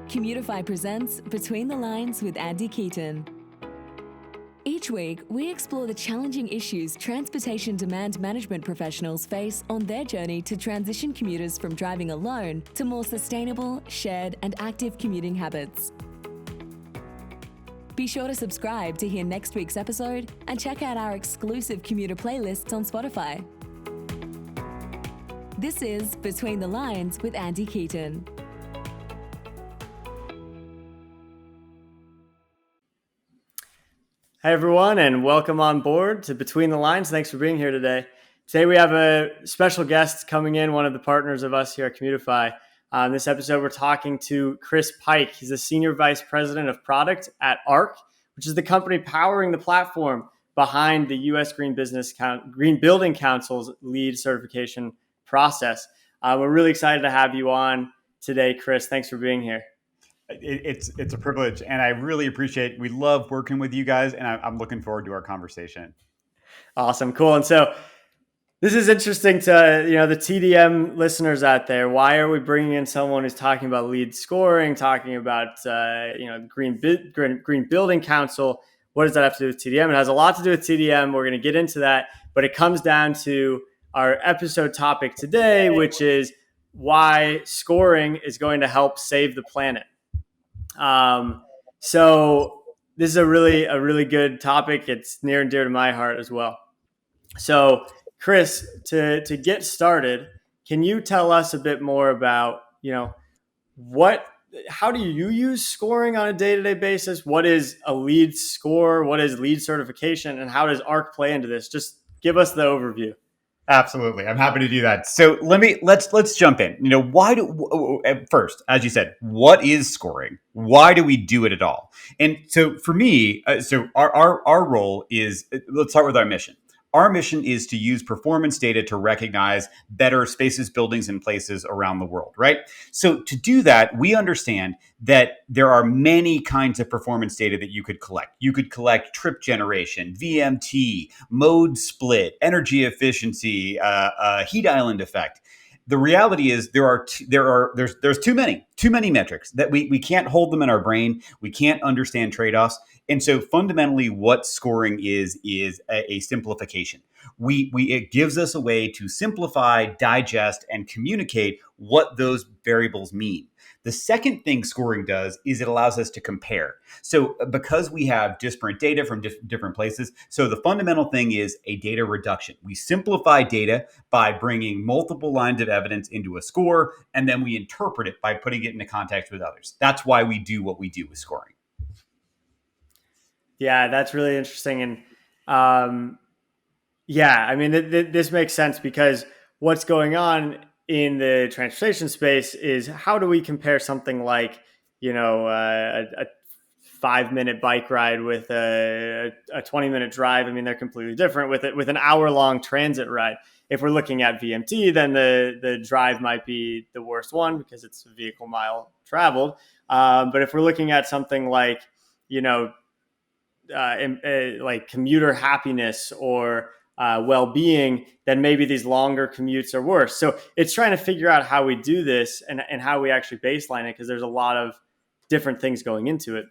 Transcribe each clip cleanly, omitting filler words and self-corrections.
Commutify presents Between the Lines with Andy Keaton. Each week, we explore the challenging issues transportation demand management professionals face on their journey to transition commuters from driving alone to more sustainable, shared, and active commuting habits. Be sure to subscribe to hear next week's episode and check out our exclusive commuter playlists on Spotify. This is Between the Lines with Andy Keaton. Hi, everyone, and welcome on board to Between the Lines. Thanks for being here today. Today, we have a special guest coming in, one of the partners of us here at Commutify. On this episode, we're talking to Chris Pyke. He's the Senior Vice President of Product at ARC, which is the company powering the platform behind the U.S. Green Building Council's LEED certification process. We're really excited to have you on today, Chris. Thanks for being here. It's a privilege, and I really appreciate. We love working with you guys, and I'm looking forward to our conversation. Awesome, cool. And so this is interesting to the TDM listeners out there. Why are we bringing in someone who's talking about LEED scoring, talking about Green Building Council? What does that have to do with TDM? It has a lot to do with TDM. We're going to get into that, but it comes down to our episode topic today, which is why scoring is going to help save the planet. So this is a really good topic. It's near and dear to my heart as well. So Chris, to get started, can you tell us a bit more about, how do you use scoring on a day-to-day basis? What is a LEED score? What is LEED certification? And how does ARC play into this? Just give us the overview. Absolutely. I'm happy to do that. So let's jump in. First, as you said, what is scoring? Why do we do it at all? And so for me, our role is, let's start with our mission. Our mission is to use performance data to recognize better spaces, buildings, and places around the world, right? So to do that, we understand that there are many kinds of performance data that you could collect. You could collect trip generation, VMT, mode split, energy efficiency, heat island effect. The reality is there's too many metrics that we can't hold them in our brain. We can't understand trade-offs. And so fundamentally what scoring is a simplification. It gives us a way to simplify, digest, and communicate what those variables mean. The second thing scoring does is it allows us to compare. So because we have disparate data from different places, so the fundamental thing is a data reduction. We simplify data by bringing multiple lines of evidence into a score, and then we interpret it by putting it into context with others. That's why we do what we do with scoring. Yeah, that's really interesting. And this makes sense because what's going on in the transportation space is how do we compare something like, a 5-minute bike ride with a 20-minute drive? I mean, they're completely different with an hour-long transit ride. If we're looking at VMT, then the drive might be the worst one because it's a vehicle mile traveled. But if we're looking at something like, like commuter happiness or well-being, then maybe these longer commutes are worse. So it's trying to figure out how we do this and how we actually baseline it, because there's a lot of different things going into it.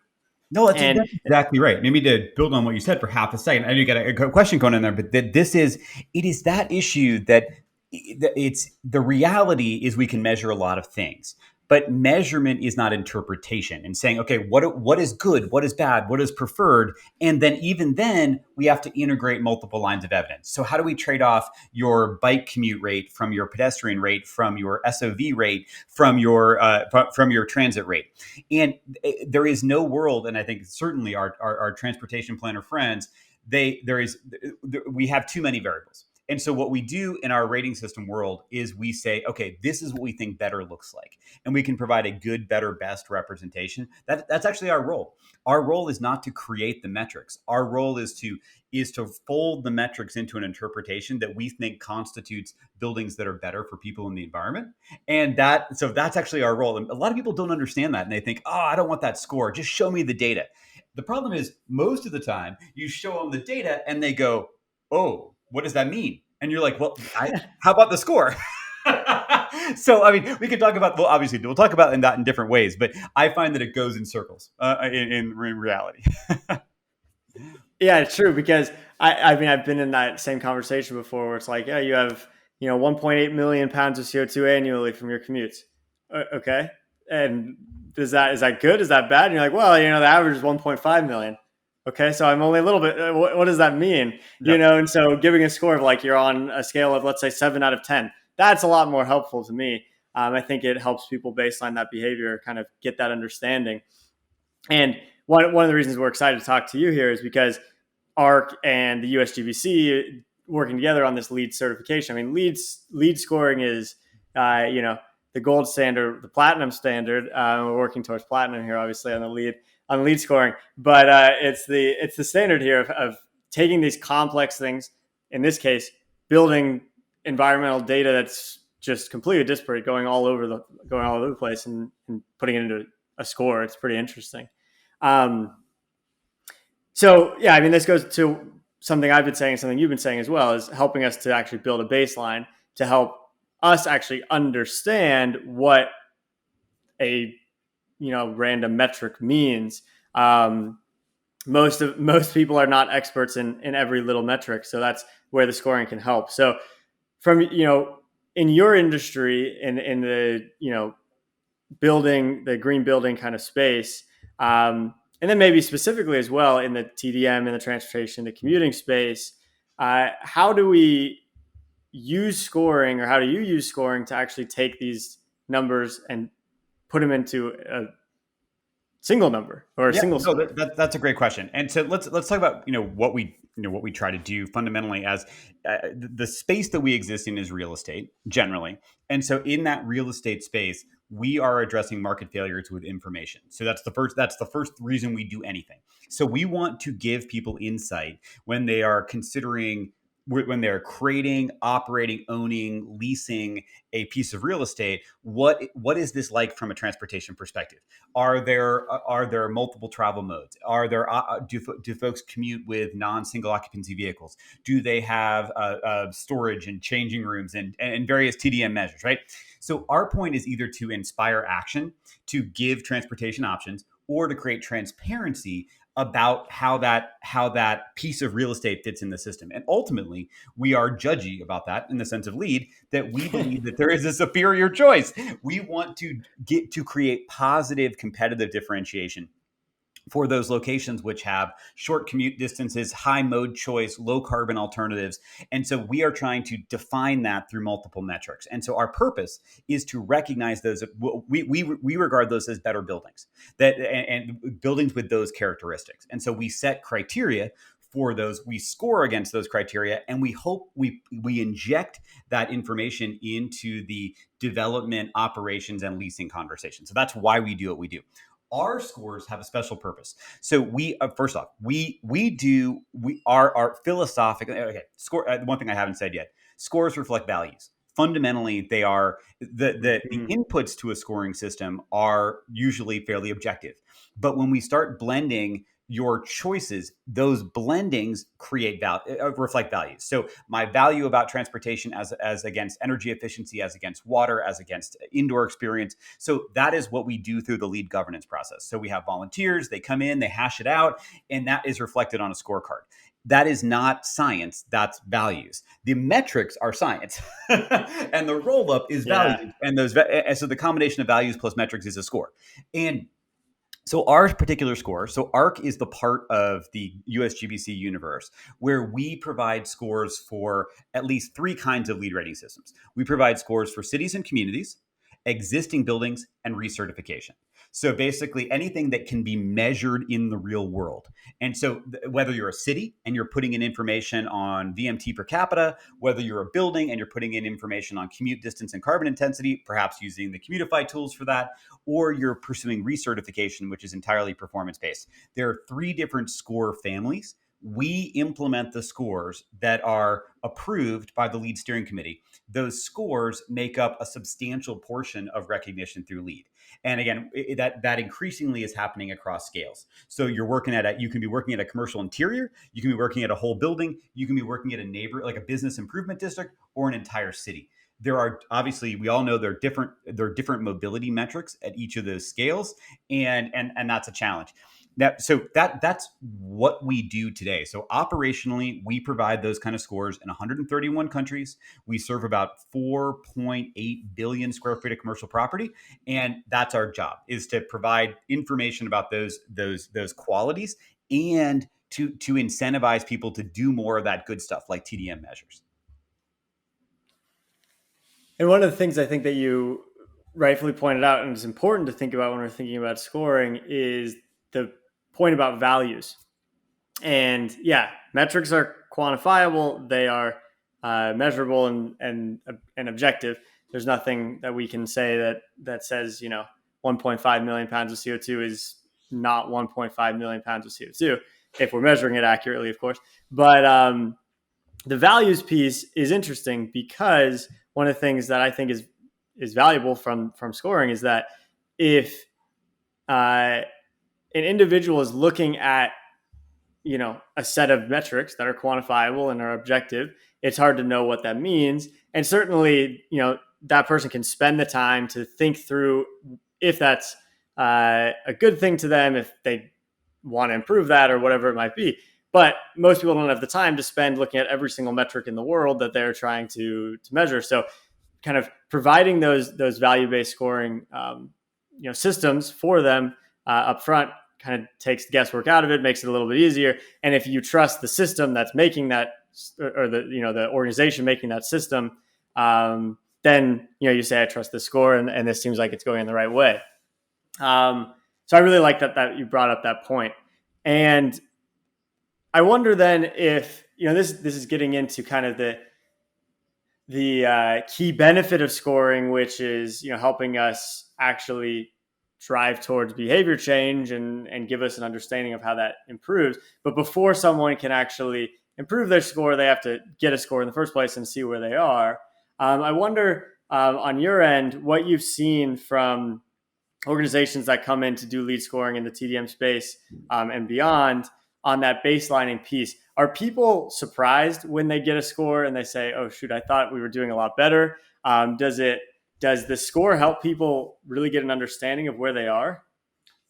No, that's exactly right. Maybe to build on what you said for half a second, I know you got a question going in there, but it is that issue that it's the reality is we can measure a lot of things. But measurement is not interpretation and saying, okay, what is good, what is bad, what is preferred? And then even then, we have to integrate multiple lines of evidence. So how do we trade off your bike commute rate from your pedestrian rate, from your SOV rate, from your transit rate? And there is no world, and I think certainly our transportation planner friends, we have too many variables. And so what we do in our rating system world is we say, okay, this is what we think better looks like. And we can provide a good, better, best representation. That's actually our role. Our role is not to create the metrics. Our role is to fold the metrics into an interpretation that we think constitutes buildings that are better for people in the environment. And so that's actually our role. And a lot of people don't understand that. And they think, I don't want that score. Just show me the data. The problem is most of the time you show them the data and they go, oh, what does that mean? And you're like, well, how about the score? So, I mean, we can talk about, well, obviously, we'll talk about that in different ways, but I find that it goes in circles in reality. Yeah, it's true because I mean, I've been in that same conversation before where it's like, yeah, you have, 1.8 million pounds of CO2 annually from your commutes. Okay. And is that good? Is that bad? And you're like, well, the average is 1.5 million. Okay. So I'm only a little bit, what does that mean? Yep. And so giving a score of like you're on a scale of, let's say, 7 out of 10, that's a lot more helpful to me. I think it helps people baseline that behavior, kind of get that understanding. And one of the reasons we're excited to talk to you here is because ARC and the USGBC working together on this LEED certification. I mean, LEED scoring is, the gold standard, the platinum standard. We're working towards platinum here, obviously, on the LEED scoring. But it's the standard here of taking these complex things. In this case, building environmental data that's just completely disparate, going all over the place, and putting it into a score. It's pretty interesting. So yeah, I mean, this goes to something I've been saying, something you've been saying as well, is helping us to actually build a baseline to help us actually understand what a random metric means. Most people are not experts in every little metric, so that's where the scoring can help. So from in your industry, in the building, the green building kind of space, and then maybe specifically as well in the TDM, in the transportation, the commuting space, how do we use scoring, or how do you use scoring to actually take these numbers and put them into a single number or a single No, score? that's a great question. And so let's talk about what we try to do fundamentally as the space that we exist in is real estate generally. And so in that real estate space, we are addressing market failures with information. So that's the first reason we do anything. So we want to give people insight when they are considering, when they're creating, operating, owning, leasing a piece of real estate. What is this like from a transportation perspective? Are there multiple travel modes? Do folks commute with non-single occupancy vehicles? Do they have storage and changing rooms and various TDM measures? Right. So our point is either to inspire action, to give transportation options, or to create transparency about how that piece of real estate fits in the system. And ultimately, we are judgy about that in the sense of LEED, that we believe that there is a superior choice. We want to get to create positive competitive differentiation for those locations which have short commute distances, high mode choice, low carbon alternatives. And so we are trying to define that through multiple metrics. And so our purpose is to recognize those. We regard those as better buildings, and buildings with those characteristics. And so we set criteria for those, we score against those criteria, and we hope we inject that information into the development, operations, and leasing conversation. So that's why we do what we do. Our scores have a special purpose. So we first off, we are philosophical. Okay, score. One thing I haven't said yet: scores reflect values. Fundamentally, they are the inputs to a scoring system are usually fairly objective. But when we start blending your choices, those blendings create reflect values. So my value about transportation as against energy efficiency, as against water, as against indoor experience. So that is what we do through the LEED governance process. So we have volunteers, they come in, they hash it out, and that is reflected on a scorecard. That is not science, that's values. The metrics are science, and the roll up is values. And so the combination of values plus metrics is a score. And so our particular score, so ARC is the part of the USGBC universe where we provide scores for at least three kinds of LEED rating systems. We provide scores for cities and communities, existing buildings, and recertification. So basically anything that can be measured in the real world. And so whether you're a city and you're putting in information on VMT per capita, whether you're a building and you're putting in information on commute distance and carbon intensity, perhaps using the Commutify tools for that, or you're pursuing recertification, which is entirely performance-based. There are three different score families. We implement the scores that are approved by the LEED steering committee. Those scores make up a substantial portion of recognition through LEED. And again, that increasingly is happening across scales. So you can be working at a commercial interior, you can be working at a whole building, you can be working at a neighbor, like a business improvement district, or an entire city. There are obviously, we all know there are different mobility metrics at each of those scales, and that's a challenge. That's what we do today. So operationally, we provide those kind of scores in 131 countries. We serve about 4.8 billion square feet of commercial property, and that's our job, is to provide information about those qualities, and to incentivize people to do more of that good stuff like TDM measures. And one of the things I think that you rightfully pointed out, and it's important to think about when we're thinking about scoring, is the point about values. And yeah, metrics are quantifiable; they are measurable and objective. There's nothing that we can say that says 1.5 million pounds of CO2 is not 1.5 million pounds of CO2 if we're measuring it accurately, of course. But the values piece is interesting because one of the things that I think is valuable from scoring is that if an individual is looking at a set of metrics that are quantifiable and are objective, it's hard to know what that means. And certainly, that person can spend the time to think through if that's a good thing to them, if they want to improve that or whatever it might be. But most people don't have the time to spend looking at every single metric in the world that they're trying to measure. So kind of providing those value-based scoring systems for them up front kind of takes the guesswork out of it, makes it a little bit easier. And if you trust the system that's making that, or the organization making that system, then you say, I trust this score, and this seems like it's going in the right way. So I really like that you brought up that point. And I wonder then if this is getting into kind of the key benefit of scoring, which is helping us actually drive towards behavior change and give us an understanding of how that improves. But before someone can actually improve their score, they have to get a score in the first place and see where they are. I wonder on your end what you've seen from organizations that come in to do lead scoring in the TDM space and beyond on that baselining piece. Are people surprised when they get a score and they say, oh, shoot, I thought we were doing a lot better? Does the score help people really get an understanding of where they are?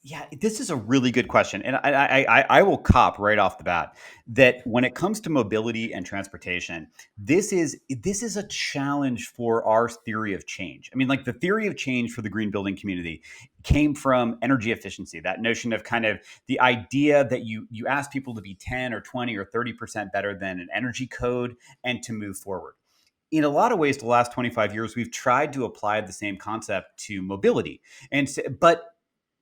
Yeah, this is a really good question. And I will cop right off the bat that when it comes to mobility and transportation, this is a challenge for our theory of change. I mean, like the theory of change for the green building community came from energy efficiency, that notion of kind of the idea that you ask people to be 10 or 20 or 30% better than an energy code and to move forward. In a lot of ways, the last 25 years, we've tried to apply the same concept to mobility. But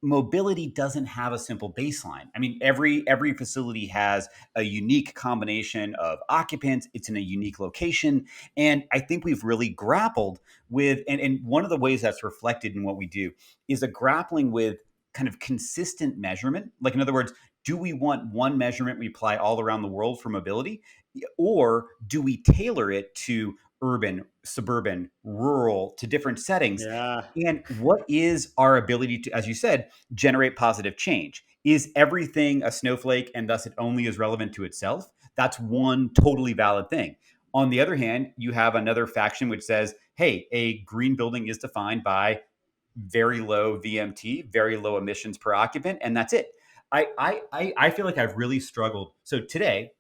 mobility doesn't have a simple baseline. I mean, every facility has a unique combination of occupants. It's in a unique location. And I think we've really grappled with, and one of the ways that's reflected in what we do is a grappling with kind of consistent measurement. Like, in other words, do we want one measurement we apply all around the world for mobility? Or do we tailor it to urban, suburban, rural, to different settings? Yeah. And what is our ability to, as you said, generate positive change? Is everything a snowflake and thus it only is relevant to itself? That's one totally valid thing. On the other hand, you have another faction which says, hey, a green building is defined by very low VMT, very low emissions per occupant, and that's it. I feel like I've really struggled. So today,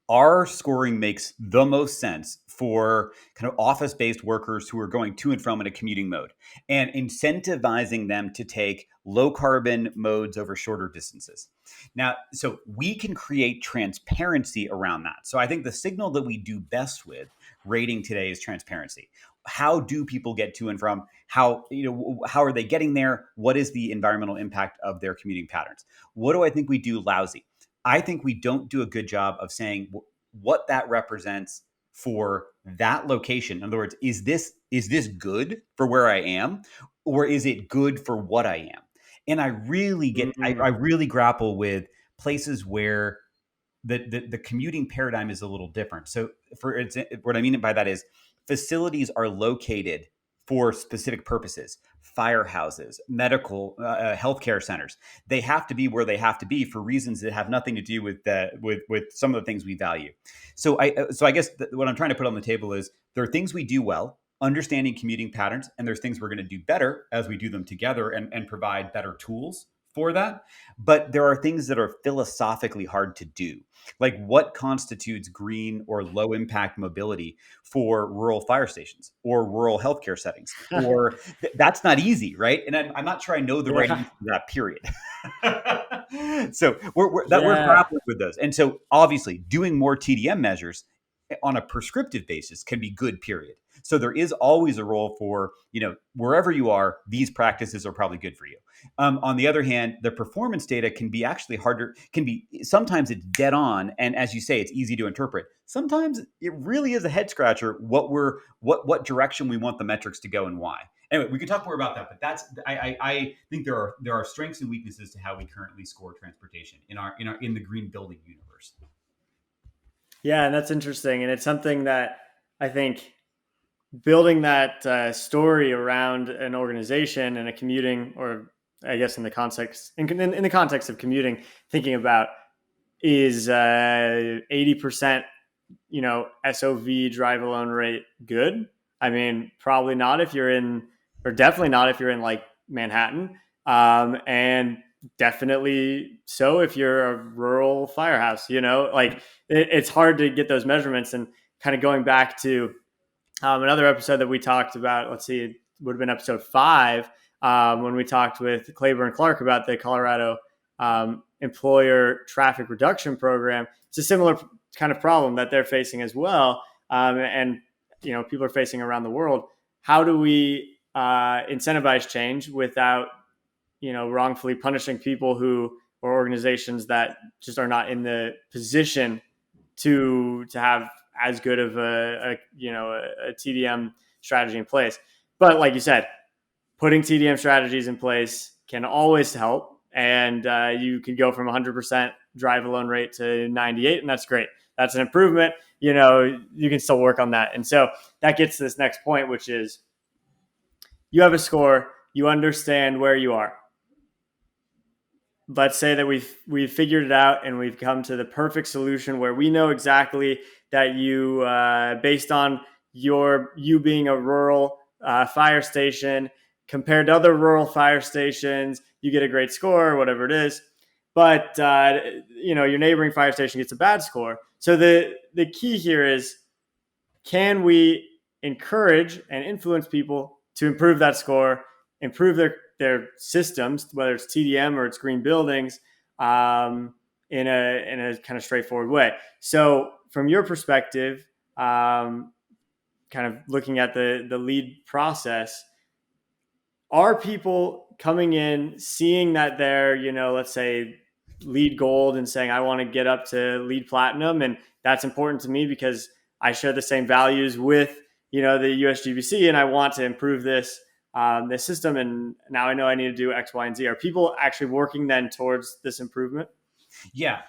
our scoring makes the most sense for kind of office-based workers who are going to and from in a commuting mode, and incentivizing them to take low carbon modes over shorter distances. Now, so we can create transparency around that. So I think the signal that we do best with rating today is transparency. How do people get to and from? How are they getting there? What is the environmental impact of their commuting patterns? What do I think we do lousy? I think we don't do a good job of saying what that represents for that location. In other words, is this good for where I am, or is it good for what I am? And I really I really grapple with places where the commuting paradigm is a little different. So what I mean by that is facilities are located for specific purposes: firehouses, medical, healthcare centers. They have to be where they have to be for reasons that have nothing to do with some of the things we value. So I guess what I'm trying to put on the table is there are things we do well, understanding commuting patterns, and there's things we're going to do better as we do them together and provide better tools for that. But there are things that are philosophically hard to do, like what constitutes green or low impact mobility for rural fire stations or rural healthcare settings, or that's not easy, right? And I'm not sure I know the right Yeah. answer to that, period. So we're Yeah. grappling with those. And so obviously doing more TDM measures on a prescriptive basis can be good, period. So there is always a role for, wherever you are, these practices are probably good for you. On the other hand, the performance data can be actually harder, sometimes it's dead on. And as you say, it's easy to interpret. Sometimes it really is a head scratcher what direction we want the metrics to go and why. Anyway, we can talk more about that, but I think there are strengths and weaknesses to how we currently score transportation in the green building universe. Yeah, and that's interesting. And it's something that I think building that story around an organization and a commuting, or I guess in the context of commuting, thinking about is 80%, SOV drive alone rate good? I mean, probably not if you're in, or definitely not if you're in like Manhattan, and definitely so if you're a rural firehouse. Like it's hard to get those measurements. And kind of going back to another episode that we talked about, let's see, it would have been episode 5, when we talked with Claiborne Clark about the Colorado employer traffic reduction program. It's a similar kind of problem that they're facing as well. And people are facing around the world. How do we incentivize change without, wrongfully punishing people or organizations that just are not in the position to have as good of a TDM strategy in place? But like you said, putting TDM strategies in place can always help. And you can go from 100% drive alone rate to 98, and that's great. That's an improvement. You can still work on that. And so that gets to this next point, which is you have a score, you understand where you are. Let's say that we've figured it out and we've come to the perfect solution where we know exactly that you, based on you being a rural fire station compared to other rural fire stations, you get a great score or whatever it is. But your neighboring fire station gets a bad score. So the key here is, can we encourage and influence people to improve that score, improve their systems, whether it's TDM or it's green buildings, in a kind of straightforward way. So from your perspective, kind of looking at the LEED process, are people coming in, seeing that they're, let's say LEED gold, and saying, I want to get up to LEED platinum, and that's important to me because I share the same values with, the USGBC, and I want to improve this system, and now I know I need to do X, Y, and Z. Are people actually working then towards this improvement? Yeah,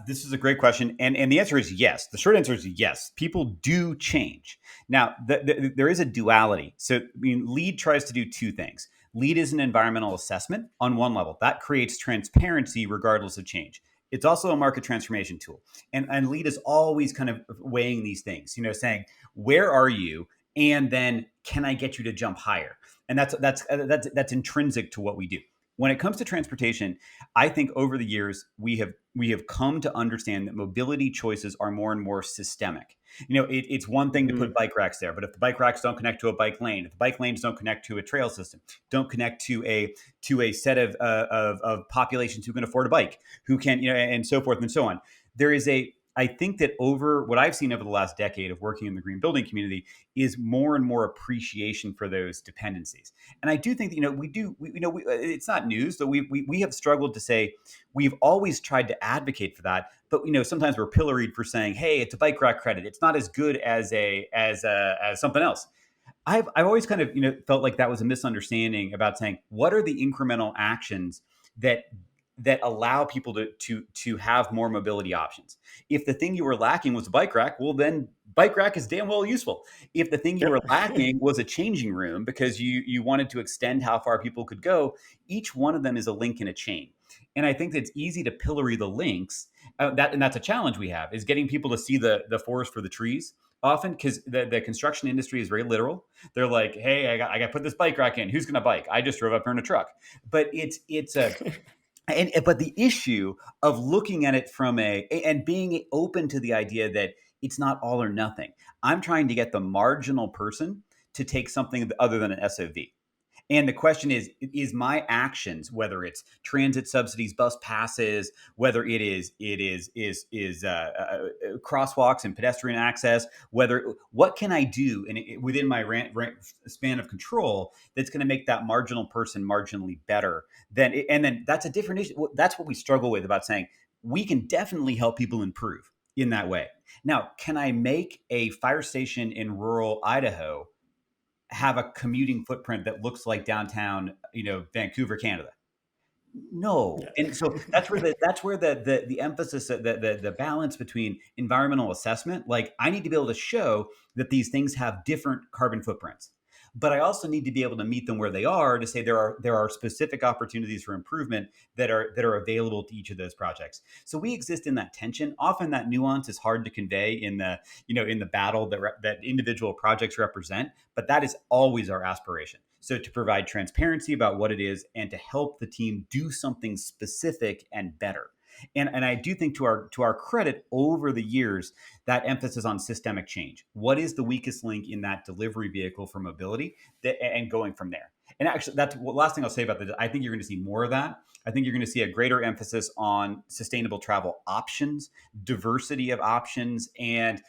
this is a great question, and the answer is yes. The short answer is yes. People do change. Now, there is a duality. So, LEED tries to do two things. LEED is an environmental assessment on one level that creates transparency regardless of change. It's also a market transformation tool, and LEED is always kind of weighing these things. Saying, where are you, and then can I get you to jump higher? And that's intrinsic to what we do. When it comes to transportation, I think over the years we have come to understand that mobility choices are more and more systemic. It's one thing to put bike racks there, but if the bike racks don't connect to a bike lane, if the bike lanes don't connect to a trail system, don't connect to a set of populations who can afford a bike, who can, and so forth and so on. I think that over what I've seen over the last decade of working in the green building community is more and more appreciation for those dependencies. And I do think that, it's not news that we have struggled to say, we've always tried to advocate for that, but sometimes we're pilloried for saying, hey, it's a bike rack credit, it's not as good as something else. I've always kind of felt like that was a misunderstanding about saying, what are the incremental actions that allow people to have more mobility options. If the thing you were lacking was a bike rack, well, then bike rack is damn well useful. If the thing you were lacking was a changing room because you wanted to extend how far people could go, each one of them is a link in a chain. And I think that it's easy to pillory the links. And that's a challenge we have, is getting people to see the forest for the trees. often because the construction industry is very literal. They're like, hey, I got to put this bike rack in. Who's going to bike? I just drove up here in a truck. But it's a but the issue of looking at it from and being open to the idea that it's not all or nothing. I'm trying to get the marginal person to take something other than an SOV. And the question is my actions, whether it's transit subsidies, bus passes, whether it is crosswalks and pedestrian access, what can I do within my span of control that's going to make that marginal person marginally better? And then that's a different issue. That's what we struggle with about saying we can definitely help people improve in that way. Now, can I make a fire station in rural Idaho have a commuting footprint that looks like downtown, Vancouver, Canada? No. Yeah. And so that's where the emphasis, the balance between environmental assessment, like I need to be able to show that these things have different carbon footprints. But I also need to be able to meet them where they are to say there are specific opportunities for improvement that are available to each of those projects. So we exist in that tension. Often that nuance is hard to convey in the battle that individual projects represent, but that is always our aspiration. So to provide transparency about what it is and to help the team do something specific and better. And I do think to our credit over the years, that emphasis on systemic change. What is the weakest link in that delivery vehicle for mobility and going from there? And actually, that's the last thing I'll say about that. I think you're going to see more of that. I think you're going to see a greater emphasis on sustainable travel options, diversity of options, and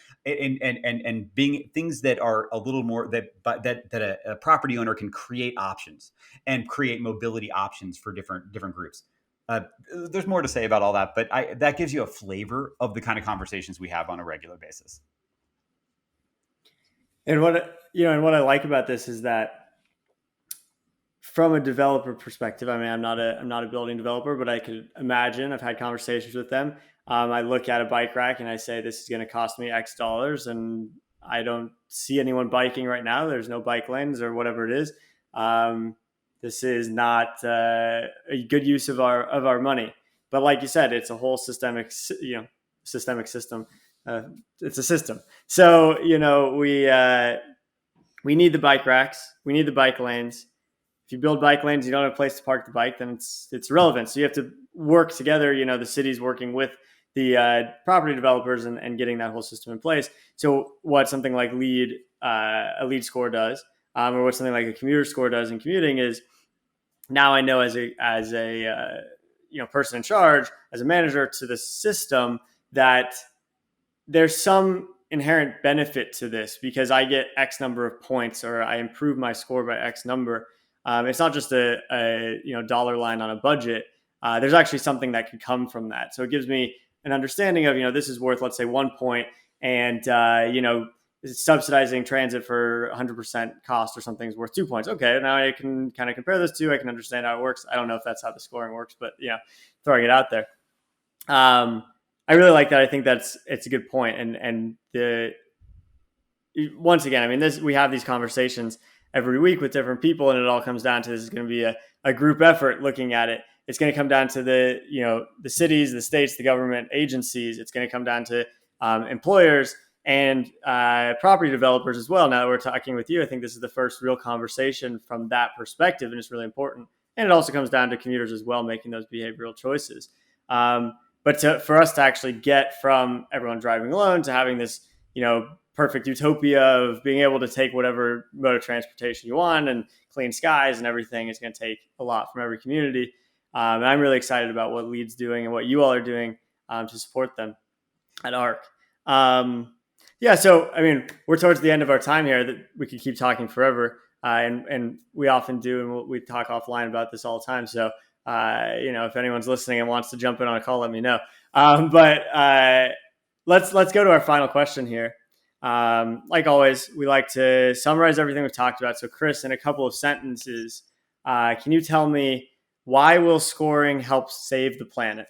being things that are a little more that a property owner can create options and create mobility options for different groups. There's more to say about all that, but that gives you a flavor of the kind of conversations we have on a regular basis. And what I like about this is that from a developer perspective, I mean, I'm not a building developer, but I could imagine, I've had conversations with them. I look at a bike rack and I say, this is going to cost me X dollars. And I don't see anyone biking right now. There's no bike lanes or whatever it is. This is not a good use of our money. But like you said, it's a whole systemic system. It's a system. So, we need the bike racks. We need the bike lanes. If you build bike lanes, you don't have a place to park the bike, then it's irrelevant. So you have to work together. The city's working with the property developers and getting that whole system in place. So what something like a lead score does, or what something like a commuter score does in commuting is, now I know as a person in charge, as a manager to the system, that there's some inherent benefit to this because I get X number of points or I improve my score by X number. It's not just a dollar line on a budget. There's actually something that can come from that. So it gives me an understanding of, this is worth, let's say, 1 point, and subsidizing transit for 100% cost or something is worth 2 points. Okay, now I can kind of compare those two. I can understand how it works. I don't know if that's how the scoring works, but throwing it out there. I really like that. I think it's a good point. And once again, I mean, we have these conversations every week with different people, and it all comes down to, this is going to be a group effort looking at it. It's going to come down to the cities, the states, the government agencies. It's going to come down to employers and property developers as well. Now that we're talking with you, I think this is the first real conversation from that perspective, and it's really important. And it also comes down to commuters as well, making those behavioral choices. But for us to actually get from everyone driving alone to having this, perfect utopia of being able to take whatever mode of transportation you want and clean skies and everything, is going to take a lot from every community. And I'm really excited about what LEED's doing and what you all are doing to support them at ARC. So, I mean, we're towards the end of our time here. That we could keep talking forever. And we often do, and we talk offline about this all the time. So, if anyone's listening and wants to jump in on a call, let me know. But let's go to our final question here. Like always, we like to summarize everything we've talked about. So, Chris, in a couple of sentences, can you tell me, why will scoring help save the planet?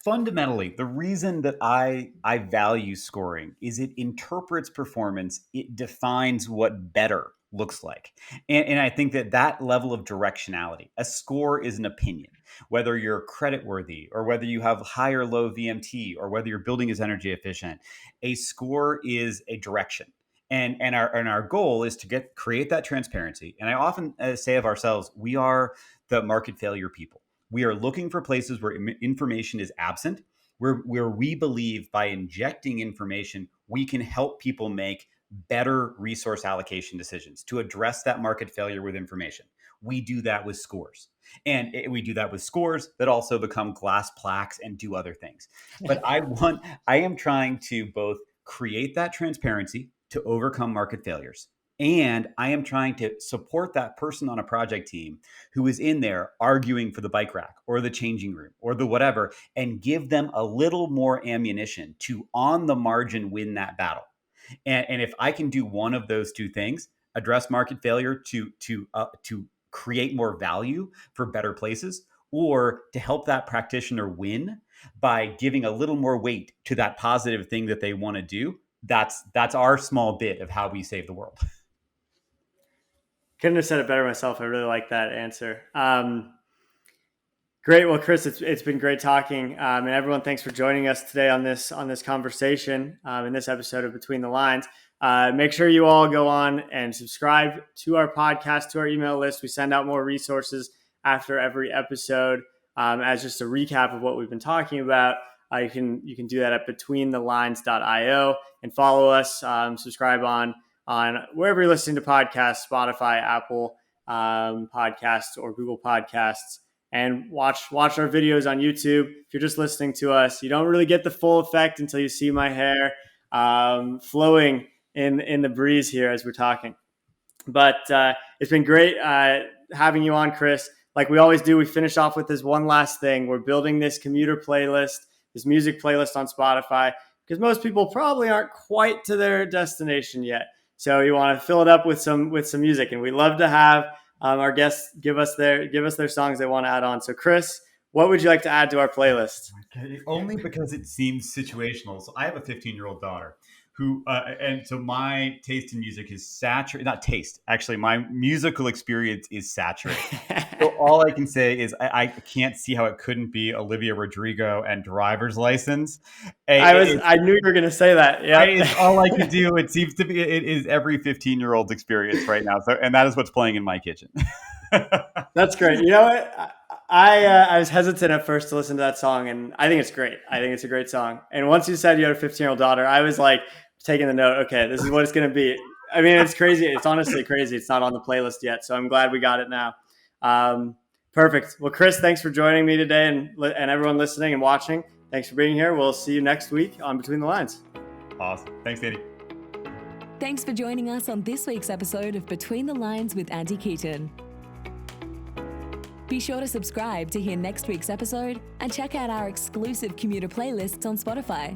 Fundamentally, the reason that I value scoring is it interprets performance. It defines what better looks like. And I think that level of directionality, a score is an opinion, whether you're creditworthy or whether you have high or low VMT or whether your building is energy efficient. A score is a direction. And our goal is to create that transparency. And I often say of ourselves, we are the market failure people. We are looking for places where information is absent, where we believe by injecting information, we can help people make better resource allocation decisions to address that market failure with information. We do that with scores. And we do that with scores that also become glass plaques and do other things. But I am trying to both create that transparency to overcome market failures. And I am trying to support that person on a project team who is in there arguing for the bike rack or the changing room or the whatever, and give them a little more ammunition to on the margin win that battle. And if I can do one of those two things, address market failure to create more value for better places, or to help that practitioner win by giving a little more weight to that positive thing that they want to do, that's our small bit of how we save the world. Couldn't have said it better myself. I really like that answer. Great. Well, Chris, it's been great talking. And everyone, thanks for joining us today on this conversation in this episode of Between the Lines. Make sure you all go on and subscribe to our podcast, to our email list. We send out more resources after every episode as just a recap of what we've been talking about. You can do that at betweenthelines.io and follow us, subscribe on wherever you're listening to podcasts, Spotify, Apple Podcasts, or Google Podcasts, and watch our videos on YouTube. If you're just listening to us, you don't really get the full effect until you see my hair flowing in the breeze here as we're talking. But it's been great having you on, Chris. Like we always do, we finish off with this one last thing. We're building this commuter playlist, this music playlist on Spotify, because most people probably aren't quite to their destination yet. So you want to fill it up with some music, and we love to have our guests give us their songs they want to add on. So Chris, what would you like to add to our playlist? Only because it seems situational. So I have a 15-year-old daughter who, and so my taste in music is saturated. Not taste, actually, my musical experience is saturated. So all I can say is I can't see how it couldn't be Olivia Rodrigo and Driver's License. I knew you were going to say that. Yeah, it's all I could do. It seems to be. It is every 15-year-old's experience right now. So, and that is what's playing in my kitchen. That's great. You know what? I was hesitant at first to listen to that song, and I think it's great. I think it's a great song. And once you said you had a 15-year-old daughter, I was like taking the note. Okay, this is what it's going to be. I mean, it's crazy. It's honestly crazy. It's not on the playlist yet, so I'm glad we got it now. Perfect. Well, Chris, thanks for joining me today, and everyone listening and watching. Thanks for being here. We'll see you next week on Between the Lines. Awesome. Thanks, Andy. Thanks for joining us on this week's episode of Between the Lines with Andy Keaton. Be sure to subscribe to hear next week's episode and check out our exclusive Commuter playlists on Spotify.